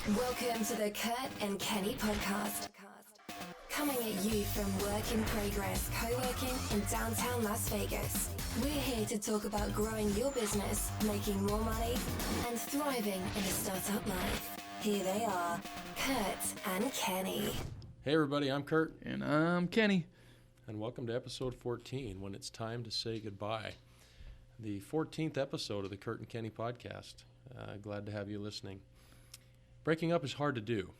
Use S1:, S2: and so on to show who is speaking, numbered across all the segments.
S1: Welcome to the Kurt and Kenny podcast. Coming at you from Work in Progress co-working in downtown Las Vegas. We're here to talk about growing your business, making more money, and thriving in a startup life. Here they are, Kurt and Kenny.
S2: Hey everybody, I'm Kurt.
S3: And I'm Kenny.
S2: And welcome to episode 14, when it's time to say goodbye. The 14th episode of the Kurt and Kenny podcast. Glad to have you listening. Breaking up is hard to do,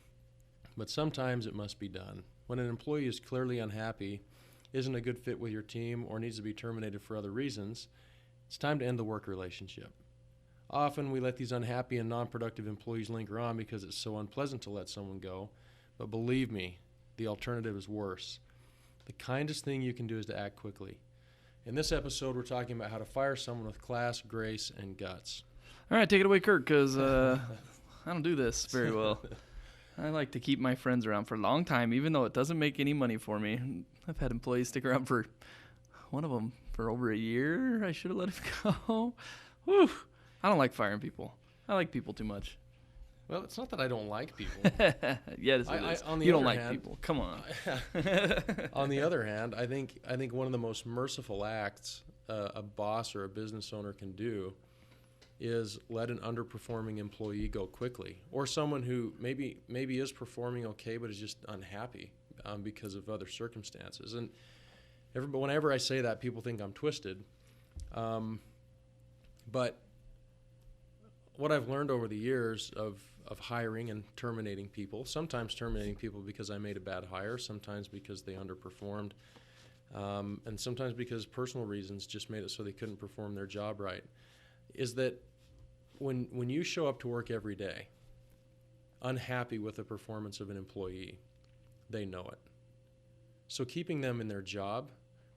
S2: but sometimes it must be done. When an employee is clearly unhappy, isn't a good fit with your team, or needs to be terminated for other reasons, it's time to end the work relationship. Often we let these unhappy and non-productive employees linger on because it's so unpleasant to let someone go, but believe me, the alternative is worse. The kindest thing you can do is to act quickly. In this episode, we're talking about how to fire someone with class, grace, and guts.
S3: All right, take it away, Kurt, because I don't do this very well. I like to keep my friends around for a long time, even though it doesn't make any money for me. I've had employees stick around for, one of them, for over a year. I should have let him go. Whew. I don't like firing people. I like people too much.
S2: Well, it's not that I don't like people.
S3: Yes, it is. You don't like people. Come on.
S2: On the other hand, I think one of the most merciful acts a boss or a business owner can do is let an underperforming employee go quickly, or someone who maybe is performing okay but is just unhappy because of other circumstances. And whenever I say that, people think I'm twisted. But what I've learned over the years of hiring and terminating people, sometimes terminating people because I made a bad hire, sometimes because they underperformed, and sometimes because personal reasons just made it so they couldn't perform their job right, is that when you show up to work every day unhappy with the performance of an employee, they know it. So keeping them in their job,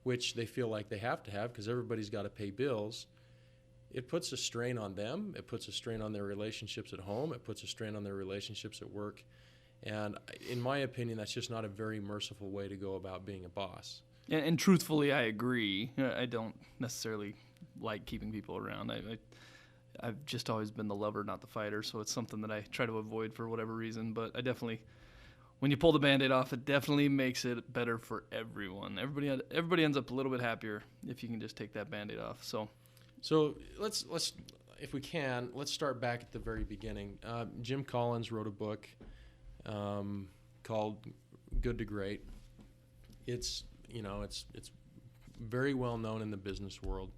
S2: which they feel like they have to have because everybody's got to pay bills, it puts a strain on them. It puts a strain on their relationships at home. It puts a strain on their relationships at work. And in my opinion, that's just not a very merciful way to go about being a boss.
S3: And truthfully, I agree. I don't necessarily like keeping people around. I've just always been the lover, not the fighter, so it's something that I try to avoid for whatever reason. But I definitely, when you pull the Band-Aid off, it definitely makes it better for everyone. Everybody ends up a little bit happier if you can just take that Band-Aid off. So
S2: let's if we can, let's start back at the very beginning. Jim Collins wrote a book called Good to Great. It's very well known in the business world.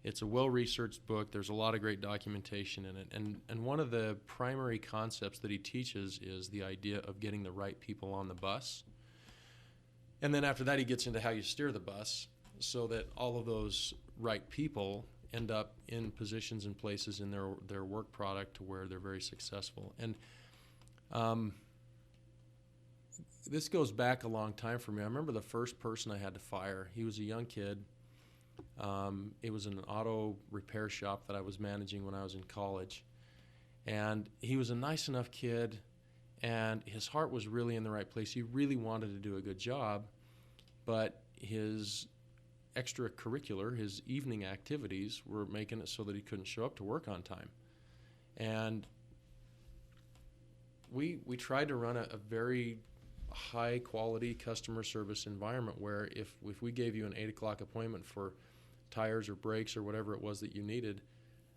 S2: It's a well-researched book. There's a lot of great documentation in it. And one of the primary concepts that he teaches is the idea of getting the right people on the bus. And then after that, he gets into how you steer the bus so that all of those right people end up in positions and places in their work product to where they're very successful. And this goes back a long time for me. I remember the first person I had to fire. He was a young kid. It was an auto repair shop that I was managing when I was in college. And he was a nice enough kid, and his heart was really in the right place. He really wanted to do a good job, but his extracurricular, his evening activities, were making it so that he couldn't show up to work on time. And we tried to run a very high quality customer service environment where if we gave you an 8 o'clock appointment for tires or brakes or whatever it was that you needed,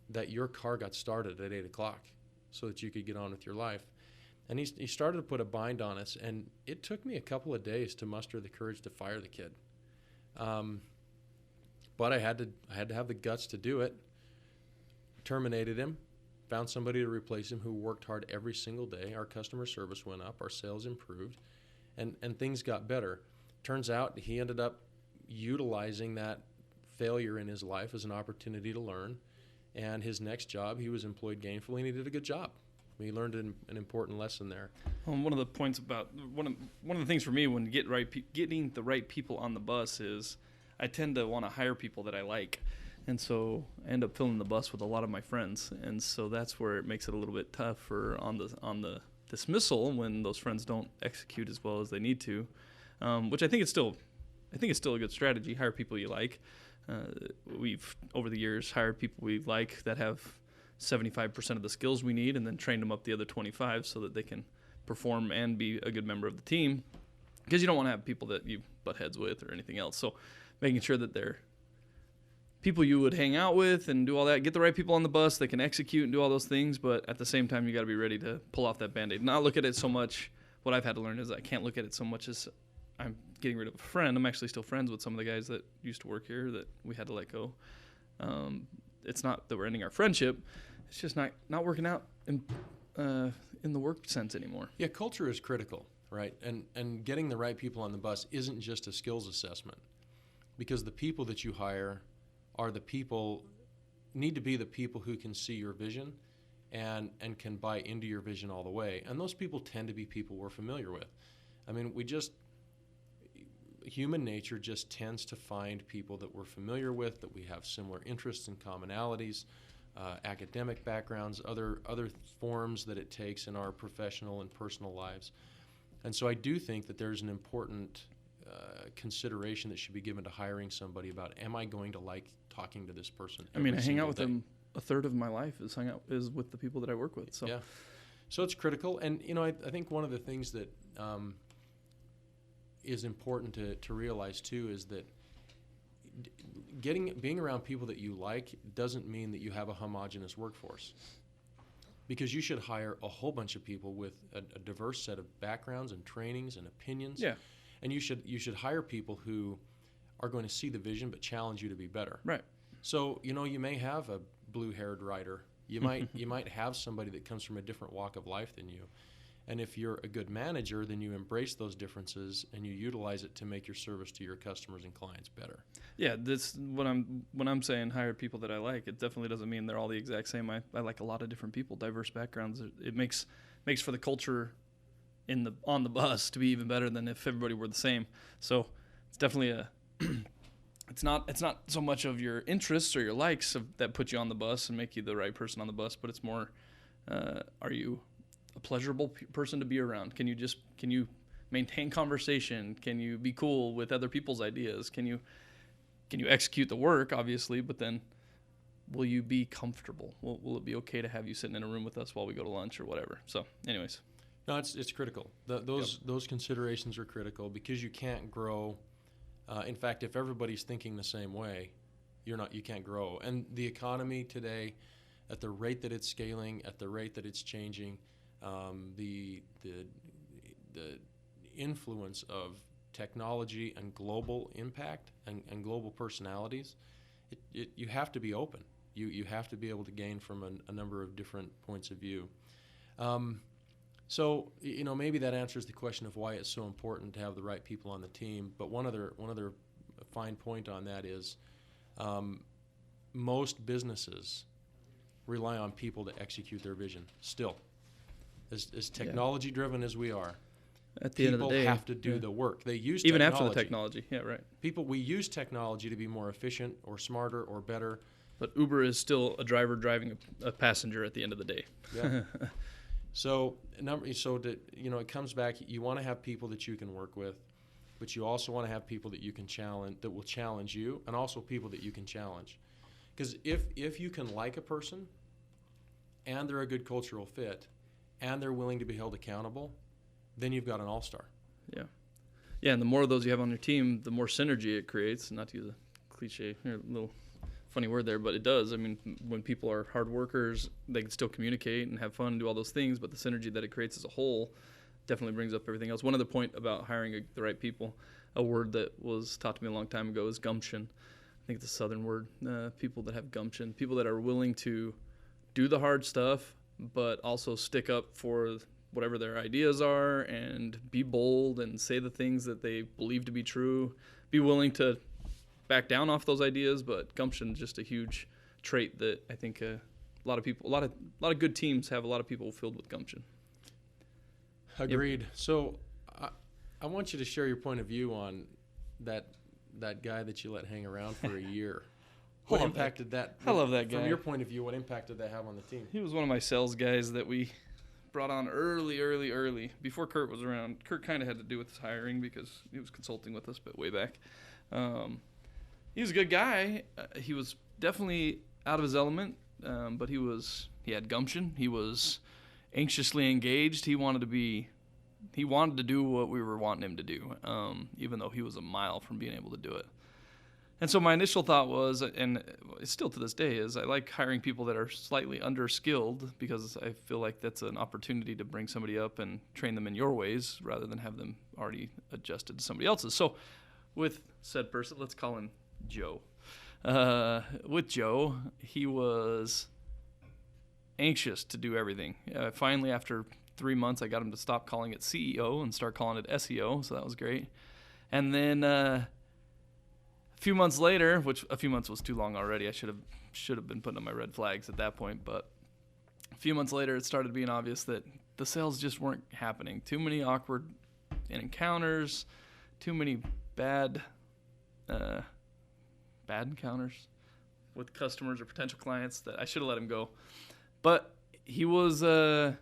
S2: that your car got started at 8 o'clock so that you could get on with your life. And he started to put a bind on us, and it took me a couple of days to muster the courage to fire the kid. But I had to have the guts to do it. Terminated him, found somebody to replace him who worked hard every single day. Our customer service went up, our sales improved, and things got better. Turns out he ended up utilizing that failure in his life as an opportunity to learn. And his next job, he was employed gainfully, and he did a good job. He learned an important lesson there.
S3: Well, one of the points about one of the things for me when getting the right people on the bus is I tend to want to hire people that I like, and so I end up filling the bus with a lot of my friends, and so that's where it makes it a little bit tougher on the dismissal when those friends don't execute as well as they need to, which I think it's still a good strategy. Hire people you like. We've over the years hired people we like that have 75% of the skills we need, and then train them up the other 25 so that they can perform and be a good member of the team. Because you don't want to have people that you butt heads with or anything else. So making sure that they're people you would hang out with and do all that, get the right people on the bus that can execute and do all those things, but at the same time, you got to be ready to pull off that Band-Aid. Not look at it so much, what I've had to learn is I can't look at it so much as I'm getting rid of a friend. I'm actually still friends with some of the guys that used to work here that we had to let go. It's not that we're ending our friendship. It's just not working out in the work sense anymore.
S2: Yeah, culture is critical, right? And getting the right people on the bus isn't just a skills assessment, because the people that you hire need to be the people who can see your vision and can buy into your vision all the way. And those people tend to be people we're familiar with. I mean, human nature just tends to find people that we're familiar with, that we have similar interests and commonalities, academic backgrounds, other forms that it takes in our professional and personal lives. And so I do think that there's an important consideration that should be given to hiring somebody about, am I going to like talking to this person?
S3: I mean, I hang out with them. A third of my life is with the people that I work with. So
S2: yeah, so it's critical. And I think one of the things that is important to realize too is that being around people that you like doesn't mean that you have a homogenous workforce, because you should hire a whole bunch of people with a diverse set of backgrounds and trainings and opinions.
S3: Yeah.
S2: And you should hire people who are going to see the vision but challenge you to be better.
S3: Right.
S2: So, you may have a blue-haired writer. You might have somebody that comes from a different walk of life than you. And if you're a good manager, then you embrace those differences and you utilize it to make your service to your customers and clients better.
S3: Yeah, when I'm saying hire people that I like, it definitely doesn't mean they're all the exact same. I like a lot of different people, diverse backgrounds. It makes for the culture on the bus to be even better than if everybody were the same. So it's definitely it's not so much of your interests or your likes that put you on the bus and make you the right person on the bus, but it's more, are you a pleasurable person to be around? Can you maintain conversation? Can you be cool with other people's ideas? Can you execute the work, obviously, but then will you be comfortable? Will it be okay to have you sitting in a room with us while we go to lunch or whatever? So anyways.
S2: No, it's critical. Those considerations are critical, because you can't grow. In fact, if everybody's thinking the same way, you can't grow. And the economy today, at the rate that it's scaling, at the rate that it's changing, the influence of technology and global impact and global personalities, you have to be open. You have to be able to gain from a number of different points of view. So, maybe that answers the question of why it's so important to have the right people on the team. But one other fine point on that is most businesses rely on people to execute their vision still. As technology driven as we are,
S3: at the end of the day,
S2: people have to do the work. They use
S3: even
S2: technology.
S3: after the technology. Yeah, right.
S2: We use technology to be more efficient or smarter or better.
S3: But Uber is still a driver driving a passenger at the end of the day.
S2: Yeah. So it comes back. You want to have people that you can work with, but you also want to have people that you can challenge, that will challenge you, and also people that you can challenge. Because if you can like a person, and they're a good cultural fit, and they're willing to be held accountable, then you've got an all-star.
S3: Yeah. Yeah, and the more of those you have on your team, the more synergy it creates. Not to use a cliche, or a little funny word there, but it does. I mean, when people are hard workers, they can still communicate and have fun and do all those things, but the synergy that it creates as a whole definitely brings up everything else. One other point about hiring the right people, a word that was taught to me a long time ago is gumption. I think it's a Southern word. People that have gumption, people that are willing to do the hard stuff, but also stick up for whatever their ideas are and be bold and say the things that they believe to be true, be willing to back down off those ideas. But gumption is just a huge trait that I think a lot of good teams have a lot of people filled with gumption.
S2: Agreed. Yep. So I want you to share your point of view on that guy that you let hang around for a year. What impact did that?
S3: I love that guy.
S2: From your point of view, what impact did that have on the team?
S3: He was one of my sales guys that we brought on early, before Kurt was around. Kurt kind of had to do with his hiring because he was consulting with us, but way back. He was a good guy. He was definitely out of his element but he had gumption. He was anxiously engaged. He wanted to do what we were wanting him to do, even though he was a mile from being able to do it. And so my initial thought was, and it's still to this day, is I like hiring people that are slightly underskilled because I feel like that's an opportunity to bring somebody up and train them in your ways rather than have them already adjusted to somebody else's. So with said person, let's call him Joe. With Joe, he was anxious to do everything. Finally, after 3 months, I got him to stop calling it CEO and start calling it SEO, so that was great. And then a few months later, which a few months was too long already, I should have been putting on my red flags at that point, but a few months later, it started being obvious that the sales just weren't happening. Too many awkward encounters, too many bad encounters with customers or potential clients that I should have let him go. But he was, so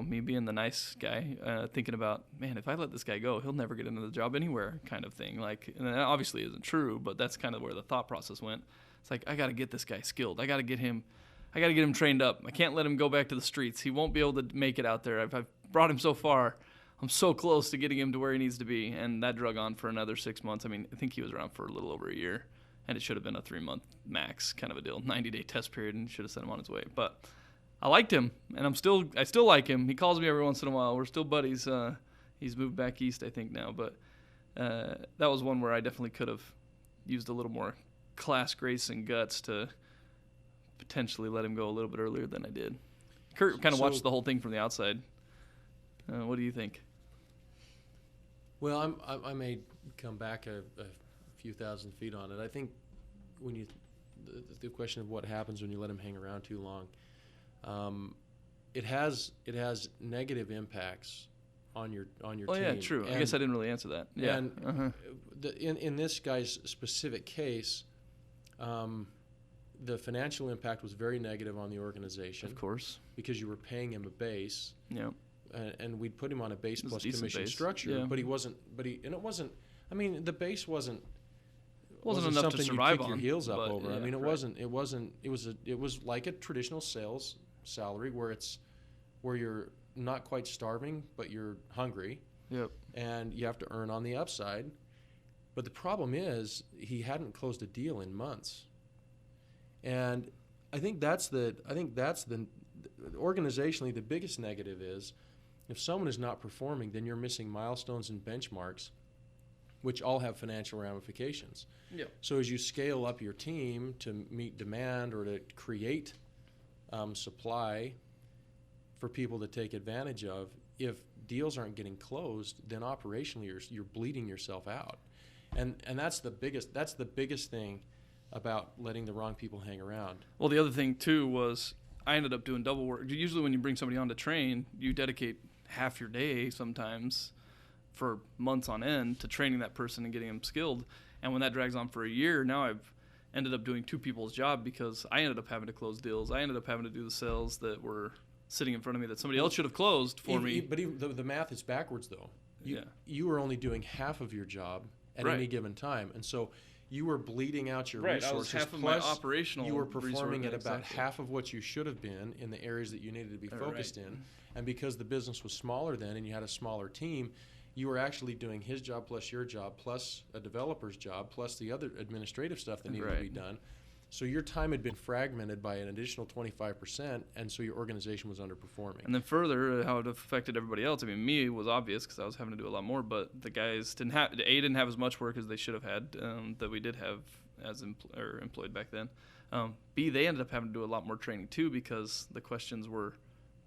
S3: me being the nice guy, thinking about, man, if I let this guy go, he'll never get another job anywhere kind of thing. Like, and that obviously isn't true, but that's kind of where the thought process went. It's like, I got to get this guy skilled. I got to get him trained up. I can't let him go back to the streets. He won't be able to make it out there. I've brought him so far. I'm so close to getting him to where he needs to be. And that drug on for another 6 months. I mean, I think he was around for a little over a year, and it should have been a 3-month max kind of a deal, 90-day test period, and should have sent him on his way. But I liked him, and I still like him. He calls me every once in a while. We're still buddies. He's moved back east, I think, now. But that was one where I definitely could have used a little more class, grace, and guts to potentially let him go a little bit earlier than I did. Kurt kind of watched the whole thing from the outside. What do you think?
S2: Well, I may come back a few thousand feet on it. I think when the question of what happens when you let him hang around too long, it has negative impacts on your team.
S3: Oh yeah, true. I guess I didn't really answer that. Yeah.
S2: And in this guy's specific case, the financial impact was very negative on the organization.
S3: Of course.
S2: Because you were paying him a base.
S3: Yeah.
S2: And we'd put him on a base plus commission
S3: base.
S2: structure,
S3: Yeah.
S2: But it wasn't. I mean, the base wasn't
S3: enough
S2: something
S3: to survive
S2: you kick
S3: on.
S2: your heels up over.
S3: Yeah,
S2: I mean, it
S3: right.
S2: wasn't. It was like a traditional sales salary where you're not quite starving, but you're hungry.
S3: Yep.
S2: And you have to earn on the upside. But the problem is he hadn't closed a deal in months. And I think that's organizationally the biggest negative is if someone is not performing, then you're missing milestones and benchmarks, which all have financial ramifications.
S3: Yep.
S2: So as you scale up your team to meet demand or to create supply for people to take advantage of, if deals aren't getting closed, then operationally you're bleeding yourself out. And that's the biggest thing about letting the wrong people hang around.
S3: Well, the other thing too was I ended up doing double work. Usually when you bring somebody on to train, you dedicate half your day sometimes for months on end to training that person and getting them skilled. And when that drags on for a year, now I've ended up doing two people's job because I ended up having to close deals. I ended up having to do the sales that were sitting in front of me that somebody else should have closed for me.
S2: But the math is backwards, though. You were only doing half of your job at any given time. And so you were bleeding out your resources.
S3: I was half of my operational.
S2: You were performing at about
S3: exactly.
S2: half of what you should have been in the areas that you needed to be focused in. And because the business was smaller then and you had a smaller team, you were actually doing his job plus your job plus a developer's job plus the other administrative stuff that needed to be done. So your time had been fragmented by an additional 25%, and so your organization was underperforming.
S3: And then further, how it affected everybody else. I mean, me, it was obvious because I was having to do a lot more, but the guys didn't have as much work as they should have had that we did have as employed back then. B, they ended up having to do a lot more training too because the questions were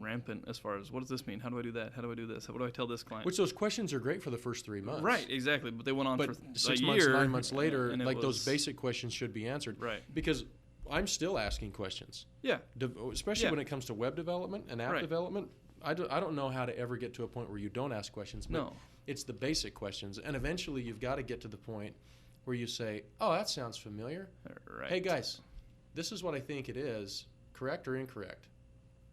S3: rampant as far as what does this mean? How do I do that? How do I do this? What do I tell this client?
S2: Which those questions are great for the first 3 months.
S3: Right, exactly. But they went on for
S2: 6
S3: a
S2: months,
S3: year,
S2: 9 months later,
S3: and
S2: like those basic questions should be answered.
S3: Right.
S2: Because I'm still asking questions.
S3: Yeah.
S2: Especially when it comes to web development and app development. I don't know how to ever get to a point where you don't ask questions. But it's the basic questions. And eventually you've got to get to the point where you say, oh, that sounds familiar.
S3: Right.
S2: Hey, guys, this is what I think it is. Correct or incorrect?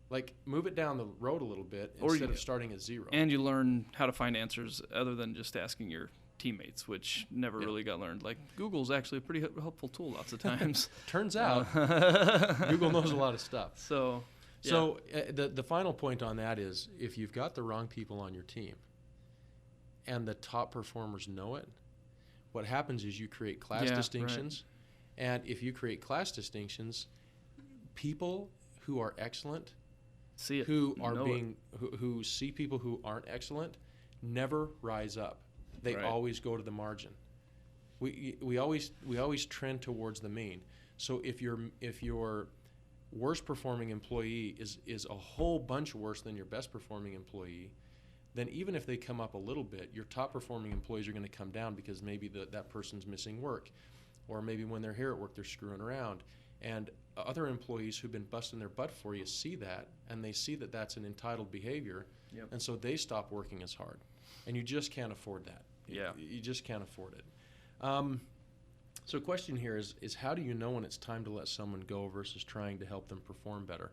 S2: Like, move it down the road a little bit instead of starting at zero.
S3: And you learn how to find answers other than just asking your teammates, which never
S2: Yeah.
S3: really got learned. Like Google's actually a pretty helpful tool lots of times.
S2: Turns out Google knows a lot of stuff.
S3: So, yeah.
S2: So the final point on that is, if you've got the wrong people on your team and the top performers know it, what happens is you create class distinctions. Right. And if you create class distinctions, people who are excellent, who see people who aren't excellent, never rise up. They always go to the margin. We always trend towards the mean. So if your worst performing employee is a whole bunch worse than your best performing employee, then even if they come up a little bit, your top performing employees are going to come down because maybe that person's missing work, or maybe when they're here at work they're screwing around. And other employees who've been busting their butt for you see that, and they see that that's an entitled behavior, and so they stop working as hard. And you just can't afford that.
S3: Yeah.
S2: You just can't afford it. So question here is how do you know when it's time to let someone go versus trying to help them perform better?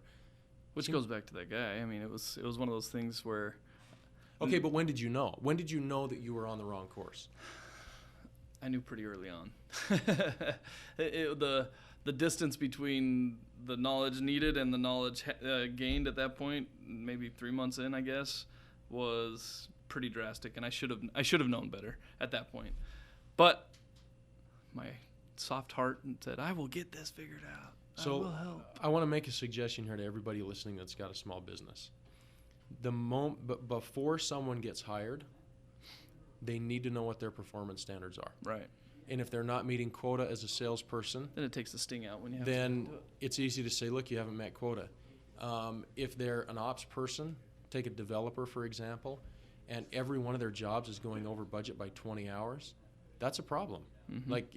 S3: Which goes back to that guy. I mean, it was one of those things where...
S2: Okay, but when did you know? When did you know that you were on the wrong course?
S3: I knew pretty early on. The distance between the knowledge needed and the knowledge gained at that point, maybe 3 months in, I guess, was pretty drastic, and I should have known better at that point. But my soft heart said, I will get this figured out.
S2: So
S3: I will help.
S2: I want to make a suggestion here to everybody listening that's got a small business. Before someone gets hired, they need to know what their performance standards are.
S3: Right.
S2: And if they're not meeting quota as a salesperson,
S3: then it takes the sting out when you have
S2: then
S3: to do it.
S2: It's easy to say, look, you haven't met quota. If they're an ops person, take a developer, for example, and every one of their jobs is going over budget by 20 hours, that's a problem. Mm-hmm. Like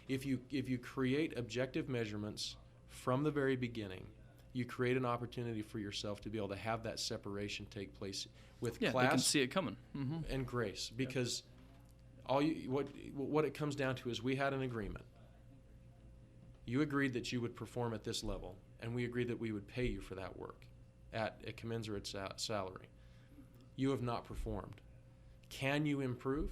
S2: if you create objective measurements from the very beginning, you create an opportunity for yourself to be able to have that separation take place with class.
S3: They can see it coming. Mm-hmm.
S2: And grace, because what it comes down to is we had an agreement. You agreed that you would perform at this level, and we agreed that we would pay you for that work at a commensurate salary. You have not performed. Can you improve?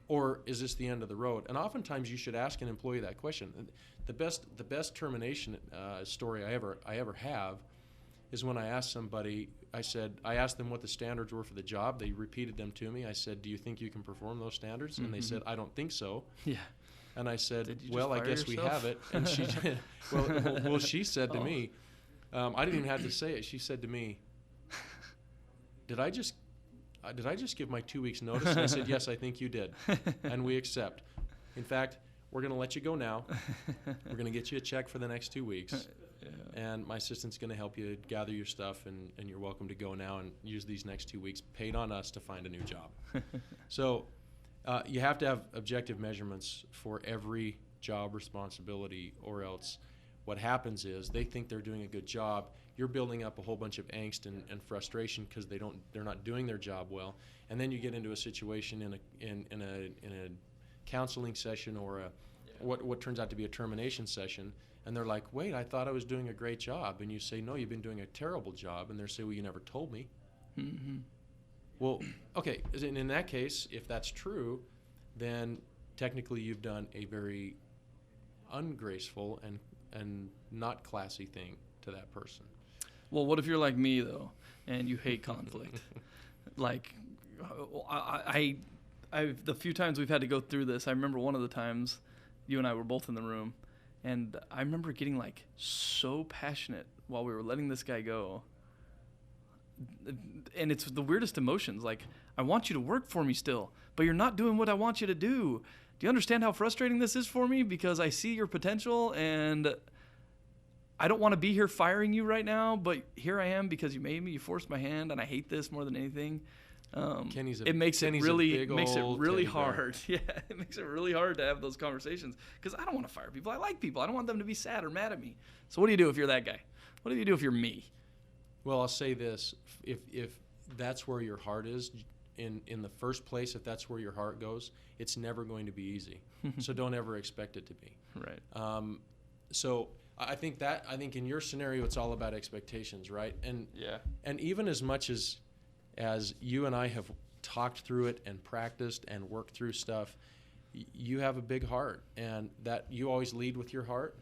S2: Or is this the end of the road? And oftentimes you should ask an employee that question. The best termination story I ever have is when I asked somebody, I asked them what the standards were for the job. They repeated them to me. I said, do you think you can perform those standards? Mm-hmm. And they said, I don't think so. Yeah. And I said, well, I guess yourself? We have it. And she well, she said to me, I didn't even have to say it. She said to me, did I just give my 2 weeks notice? And I said, yes, I think you did. And we accept. In fact, we're going to let you go now. We're going to get you a check for the next 2 weeks. Yeah. And my assistant's going to help you gather your stuff, and you're welcome to go now and use these next 2 weeks paid on us to find a new job. So you have to have objective measurements for every job responsibility, or else what happens is they think they're doing a good job. You're building up a whole bunch of angst and frustration because they're not doing their job well, and then you get into a situation in a counseling session or what turns out to be a termination session, and they're like, wait, I thought I was doing a great job, and you say, no, you've been doing a terrible job, and they say, well, you never told me. Mm-hmm. Well, okay, in that case, if that's true, then technically you've done a very ungraceful and not classy thing to that person.
S3: Well, what if you're like me, though, and you hate conflict? Like, the few times we've had to go through this, I remember one of the times you and I were both in the room, and I remember getting, like, so passionate while we were letting this guy go. And it's the weirdest emotions. Like, I want you to work for me still, but you're not doing what I want you to do. Do you understand how frustrating this is for me? Because I see your potential, and I don't want to be here firing you right now, but here I am because you made me, you forced my hand, and I hate this more than anything. It makes it really hard. Yeah, it makes it really hard to have those conversations because I don't want to fire people. I like people. I don't want them to be sad or mad at me. So what do you do if you're that guy? What do you do if you're me?
S2: Well, I'll say this. If that's where your heart is, in the first place, if that's where your heart goes, it's never going to be easy. So don't ever expect it to be.
S3: Right.
S2: So I think in your scenario, it's all about expectations, right? And even as much as you and I have talked through it and practiced and worked through stuff, you have a big heart, and that you always lead with your heart.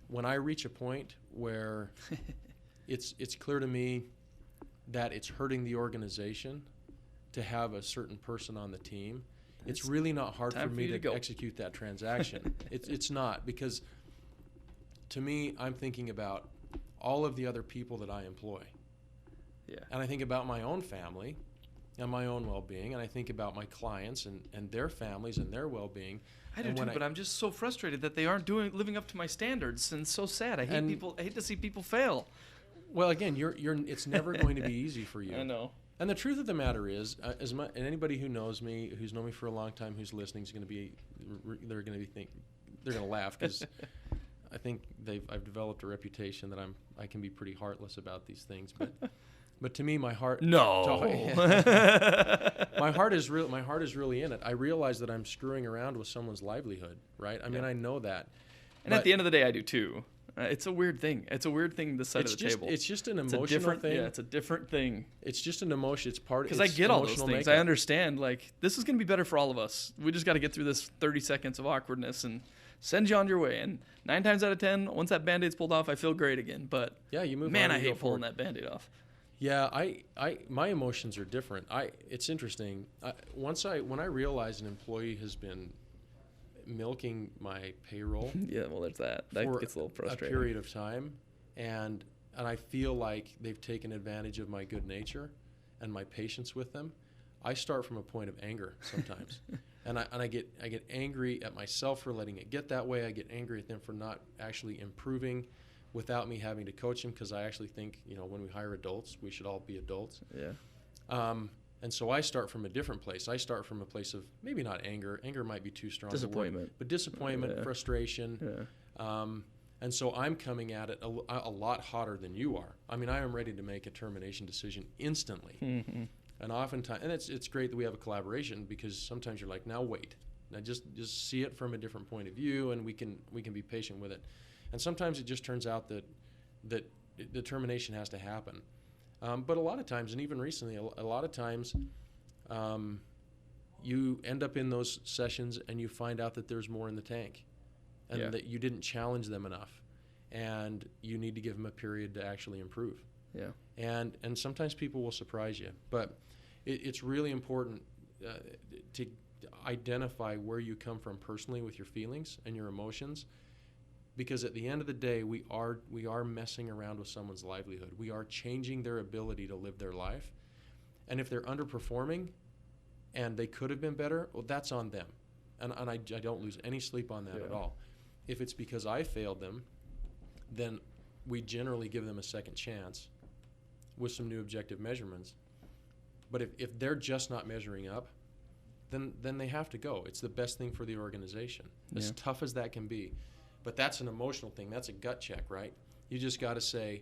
S2: When I reach a point where it's clear to me that it's hurting the organization to have a certain person on the team, it's really not hard for me to execute that transaction. It's not, because to me, I'm thinking about all of the other people that I employ.
S3: Yeah.
S2: And I think about my own family and my own well-being, and I think about my clients and their families and their well-being.
S3: I do too, but I'm just so frustrated that they aren't living up to my standards, and so sad. I hate to see people fail.
S2: Well, again, it's never going to be easy for you.
S3: I know.
S2: And the truth of the matter is, and anybody who knows me, who's known me for a long time, who's listening, is going to be, they're going to laugh, because I think I've developed a reputation that I can be pretty heartless about these things, but to me, my heart.
S3: No.
S2: my heart is really in it. I realize that I'm screwing around with someone's livelihood, right? I mean, I know that.
S3: And at the end of the day, I do too. It's a weird thing. It's a weird thing this side of the table.
S2: It's just an emotional thing.
S3: Yeah, it's a different thing.
S2: It's just an emotion. It's part.
S3: Because I get all those things. Makeup. I understand. Like, this is going to be better for all of us. We just got to get through this 30 seconds of awkwardness and send you on your way. And 9 times out of 10, once that Band-Aid's pulled off, I feel great again. But
S2: yeah, you move.
S3: Man, I hate pulling that Band-Aid off.
S2: Yeah, my emotions are different. It's interesting. When I realize an employee has been milking my payroll.
S3: Yeah, well, there's that. That gets a little frustrating.
S2: A period of time, and I feel like they've taken advantage of my good nature and my patience with them. I start from a point of anger sometimes, and I get angry at myself for letting it get that way. I get angry at them for not actually improving without me having to coach them, because I actually think, when we hire adults, we should all be adults.
S3: Yeah.
S2: And so I start from a different place. I start from a place of maybe not anger. Anger might be too strong.
S3: Disappointment.
S2: But disappointment, frustration.
S3: Yeah.
S2: And so I'm coming at it a lot hotter than you are. I mean, I am ready to make a termination decision instantly.
S3: Mm-hmm.
S2: And oftentimes, and it's great that we have a collaboration, because sometimes you're like, now wait. Now just see it from a different point of view, and we can be patient with it. And sometimes it just turns out that the termination has to happen. But a lot of times, and even recently, a lot of times, you end up in those sessions and you find out that there's more in the tank, and that you didn't challenge them enough, and you need to give them a period to actually improve.
S3: Yeah.
S2: And sometimes people will surprise you, but it's really important to identify where you come from personally with your feelings and your emotions. Because at the end of the day, we are messing around with someone's livelihood. We are changing their ability to live their life. And if they're underperforming and they could have been better, well, that's on them. And I don't lose any sleep on that at all. If it's because I failed them, then we generally give them a second chance with some new objective measurements. But if they're just not measuring up, then they have to go. It's the best thing for the organization, as tough as that can be. But that's an emotional thing. That's a gut check, right? You just got to say,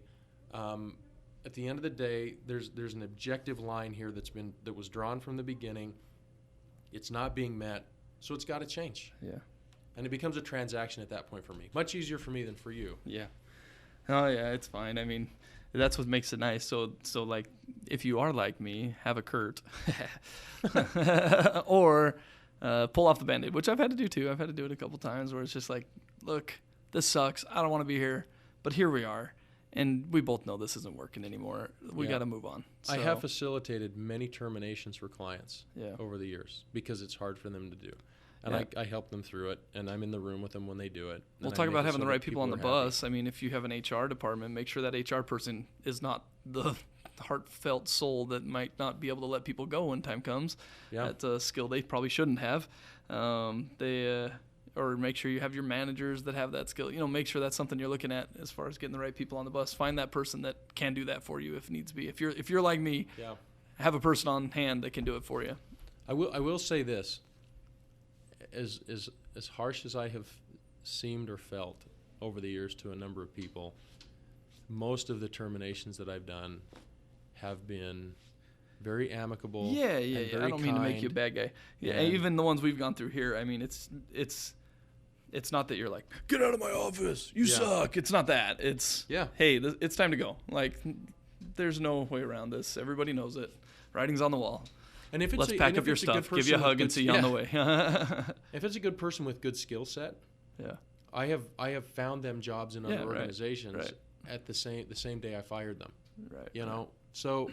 S2: at the end of the day, there's an objective line here that was drawn from the beginning. It's not being met, so it's got to change.
S3: Yeah.
S2: And it becomes a transaction at that point for me. Much easier for me than for you.
S3: Yeah. Oh yeah, it's fine. I mean, that's what makes it nice. So like, if you are like me, have a Kurt, or pull off the Band-Aid, which I've had to do too. I've had to do it a couple times where it's just like, look, this sucks. I don't want to be here, but here we are. And we both know this isn't working anymore. We got to move on. So,
S2: I have facilitated many terminations for clients over the years, because it's hard for them to do. And I help them through it, and I'm in the room with them when they do it.
S3: We'll talk about having the right people on the bus. I mean, if you have an HR department, make sure that HR person is not the heartfelt soul that might not be able to let people go when time comes. Yeah. That's a skill they probably shouldn't have. Or make sure you have your managers that have that skill. Make sure that's something you're looking at as far as getting the right people on the bus. Find that person that can do that for you if needs be. If you're like me, have a person on hand that can do it for you.
S2: I will say this. As harsh as I have seemed or felt over the years to a number of people, most of the terminations that I've done have been very amicable. Yeah.
S3: I don't mean to make you a bad guy. Yeah, even the ones we've gone through here. I mean, it's not that you're like, get out of my office, you suck. It's not that. It's hey, it's time to go. Like, there's no way around this. Everybody knows it. Writing's on the wall.
S2: And if it's
S3: let's
S2: a,
S3: pack
S2: and
S3: up
S2: if
S3: your
S2: it's a good
S3: stuff, give
S2: person
S3: you a
S2: with
S3: hug, and
S2: good-
S3: see you on the way.
S2: If it's a good person with good skill set,
S3: Yeah.
S2: I have found them jobs in other
S3: Yeah, right,
S2: organizations
S3: right.
S2: at the same day I fired them.
S3: Right.
S2: You know, so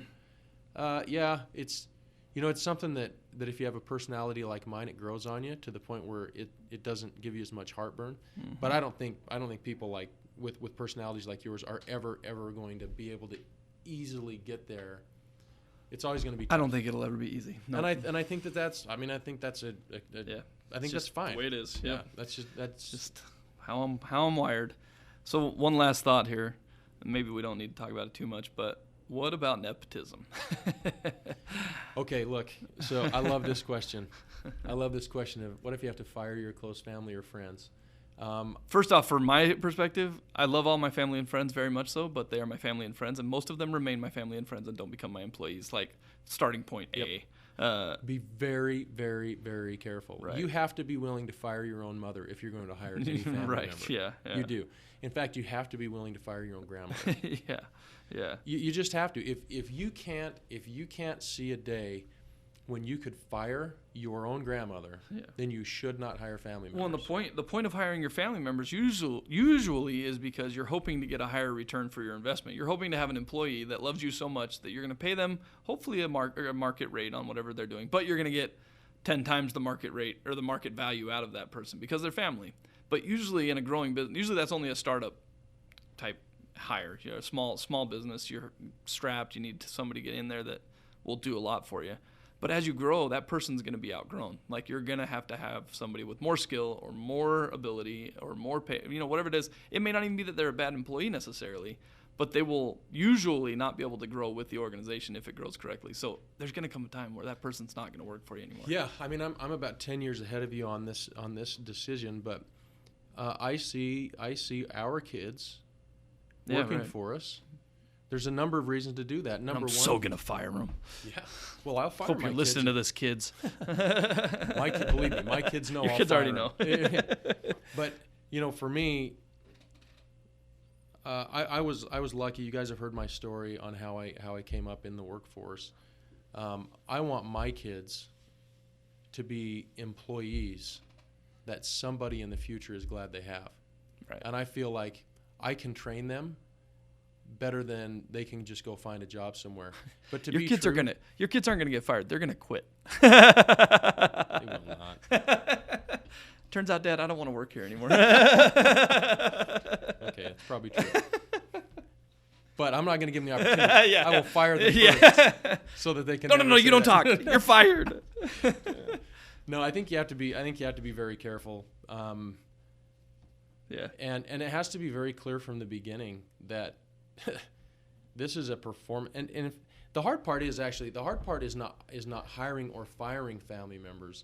S2: yeah, it's it's something that if you have a personality like mine, it grows on you to the point where it doesn't give you as much heartburn.
S3: Mm-hmm.
S2: But I don't think people like with personalities like yours are ever going to be able to easily get there. It's always going to be tough.
S3: I don't think it'll ever be easy. Nope.
S2: And I think that's I think that's a
S3: Yeah.
S2: I think
S3: It's
S2: that's
S3: just
S2: fine.
S3: the way it is.
S2: Yeah,
S3: Yeah.
S2: that's
S3: Just how I'm wired. So one last thought here. Maybe we don't need to talk about it too much, but what about nepotism?
S2: Okay, look. So I love this question. I love this question of what if you have to fire your close family or friends?
S3: First off, from my perspective, I love all my family and friends very much so, but they are my family and friends, and most of them remain my family and friends and don't become my employees. Like starting point A.
S2: Be very, very, very careful.
S3: Right.
S2: You have to be willing to fire your own mother if you're going to hire any family
S3: Right,
S2: member.
S3: yeah.
S2: You do. In fact, you have to be willing to fire your own grandmother.
S3: Yeah.
S2: You just have to. If you can't see a day when you could fire your own grandmother, then you should not hire family members.
S3: Well, and the point of hiring your family members usually is because you're hoping to get a higher return for your investment. You're hoping to have an employee that loves you so much that you're going to pay them hopefully a market rate on whatever they're doing, but you're going to get 10 times the market rate or the market value out of that person because they're family. But usually in a growing business, that's only a startup type hire. You're a small business. You're strapped. You need somebody to get in there that will do a lot for you. But as you grow, that person's going to be outgrown. Like you're going to have somebody with more skill or more ability or more pay, whatever it is. It may not even be that they're a bad employee necessarily, but they will usually not be able to grow with the organization if it grows correctly. So there's going to come a time where that person's not going to work for you anymore.
S2: Yeah, I mean, I'm about 10 years ahead of you on this decision, but I see our kids working for us. There's a number of reasons to do that. Number
S3: I'm
S2: one,
S3: so going to fire them.
S2: Yeah. Well, I'll fire
S3: Hope
S2: my
S3: you're listening to this, kids.
S2: Believe me, my kids know.
S3: Your
S2: I'll
S3: kids
S2: fire
S3: already
S2: them.
S3: know.
S2: But for me, I was lucky. You guys have heard my story on how I came up in the workforce. I want my kids to be employees that somebody in the future is glad they have.
S3: Right.
S2: And I feel like I can train them better than they can just go find a job somewhere. But to
S3: your
S2: be
S3: kids
S2: true,
S3: your kids aren't gonna get fired. They're gonna quit.
S2: they will not.
S3: Turns out, Dad, I don't want to work here anymore.
S2: Okay, it's probably true. But I'm not going to give them the opportunity.
S3: Yeah.
S2: I will fire them first so that they can.
S3: No, you don't talk. You're fired.
S2: No, I think you have to be. Very careful.
S3: Yeah.
S2: And it has to be very clear from the beginning that this is a performance. And if, the hard part is not hiring or firing family members.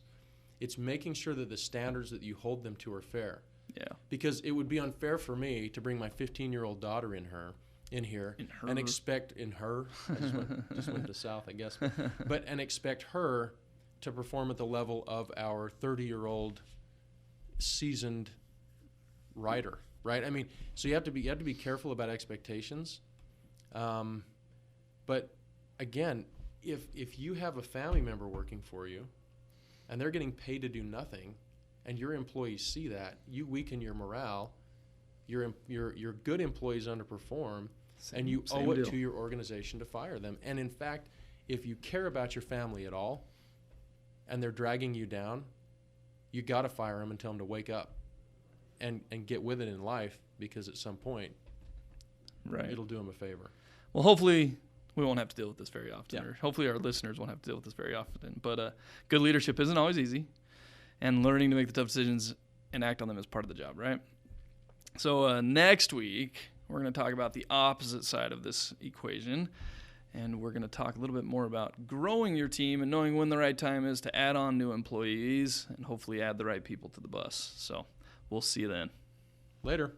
S2: It's making sure that the standards that you hold them to are fair.
S3: Yeah.
S2: Because it would be unfair for me to bring my 15-year-old daughter in here and expect I just went to South, I guess, and expect her to perform at the level of our 30-year-old seasoned writer, right? I mean, so you have to be careful about expectations. But again, if you have a family member working for you and they're getting paid to do nothing, and your employees see that, you weaken your morale. Your good employees underperform, and you owe it to your organization to fire them. And in fact, if you care about your family at all, and they're dragging you down, you got to fire them and tell them to wake up, and get with it in life, because at some point,
S3: right,
S2: it'll do them a favor.
S3: Well, hopefully we won't have to deal with this very often,
S2: Yeah.
S3: or hopefully our listeners won't have to deal with this very often. But good leadership isn't always easy, and learning to make the tough decisions and act on them is part of the job, right? So next week, we're going to talk about the opposite side of this equation, and we're going to talk a little bit more about growing your team and knowing when the right time is to add on new employees and hopefully add the right people to the bus. So we'll see you then.
S2: Later.